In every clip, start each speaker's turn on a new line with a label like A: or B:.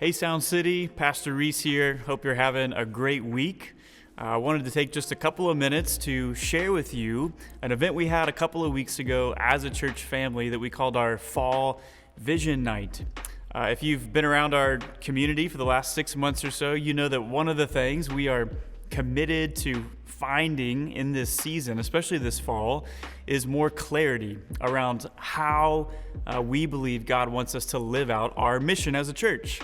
A: Hey Sound City, Pastor Reece here. Hope you're having a great week. I wanted to take just a couple of minutes to share with you an event we had a couple of weeks ago as a church family that we called our Fall Vision Night. If you've been around our community for the last 6 months or so, you know that one of the things we are committed to finding in this season, especially this fall, is more clarity around how we believe God wants us to live out our mission as a church.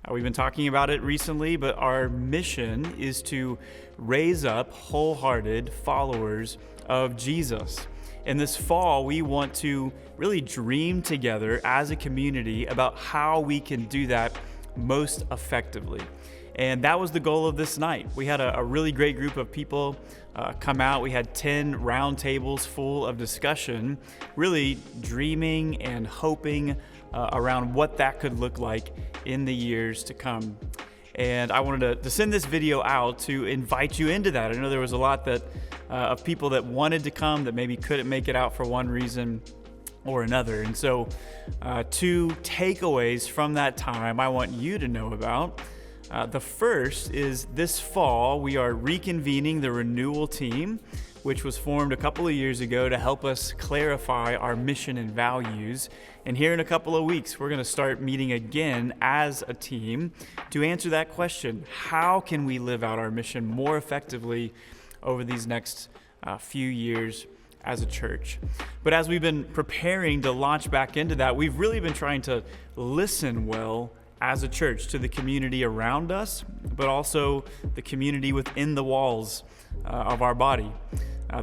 A: We've been talking about it recently, but our mission is to raise up wholehearted followers of Jesus. And this fall, we want to really dream together as a community about how we can do that most effectively. And that was the goal of this night. We had a really great group of people come out. We had 10 round tables full of discussion, really dreaming and hoping around what that could look like in the years to come. And I wanted to send this video out to invite you into that. I know there was a lot of people that wanted to come that maybe couldn't make it out for one reason or another. And so 2 takeaways from that time I want you to know about. The first is this fall, we are reconvening the renewal team, which was formed a couple of years ago to help us clarify our mission and values. And here in a couple of weeks, we're going to start meeting again as a team to answer that question. How can we live out our mission more effectively over these next few years as a church? But as we've been preparing to launch back into that, we've really been trying to listen well as a church to the community around us, but also the community within the walls of our body.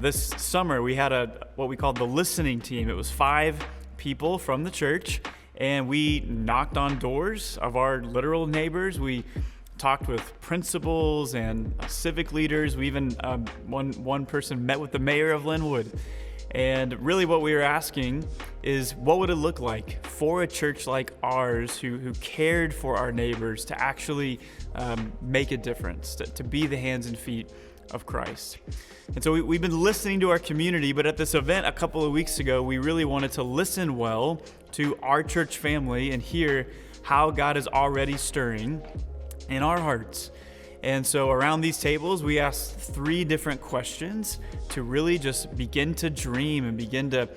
A: This summer, we had what we called the listening team. It was 5 people from the church, and we knocked on doors of our literal neighbors. We talked with principals and civic leaders. We even, one person met with the mayor of Linwood. And really what we were asking is, what would it look like for a church like ours who cared for our neighbors to actually make a difference, to be the hands and feet of Christ? And so we've been listening to our community, but at this event a couple of weeks ago, we really wanted to listen well to our church family and hear how God is already stirring in our hearts. And so around these tables, we asked 3 different questions to really just begin to dream and begin to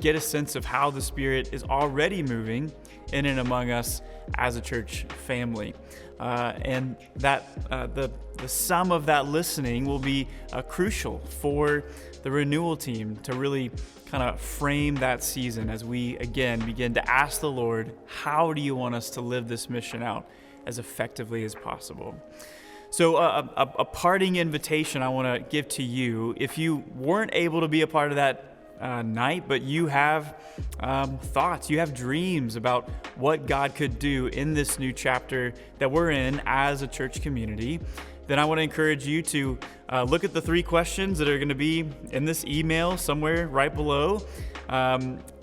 A: get a sense of how the Spirit is already moving in and among us as a church family. And that the sum of that listening will be crucial for the renewal team to really kind of frame that season as we, again, begin to ask the Lord, how do you want us to live this mission out as effectively as possible? So a parting invitation I want to give to you. If you weren't able to be a part of that night, but you have thoughts, you have dreams about what God could do in this new chapter that we're in as a church community, then I want to encourage you to look at the 3 questions that are going to be in this email somewhere right below,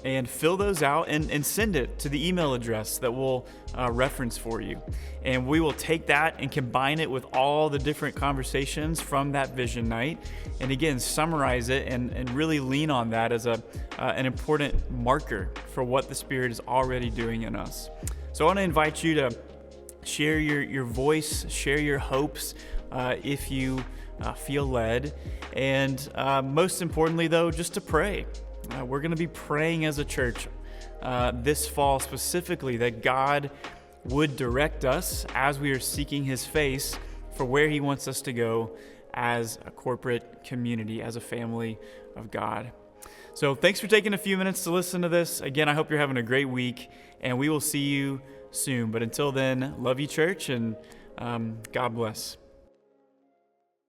A: and fill those out and send it to the email address that we'll reference for you. And we will take that and combine it with all the different conversations from that vision night, and again, summarize it and really lean on that as an important marker for what the Spirit is already doing in us. So I want to invite you to share your voice, share your hopes if you feel led, and most importantly though, just to pray. We're going to be praying as a church this fall specifically that God would direct us as we are seeking His face for where He wants us to go as a corporate community, as a family of God. So thanks for taking a few minutes to listen to this. Again, I hope you're having a great week, and we will see you soon. But until then, love you, church, and God bless.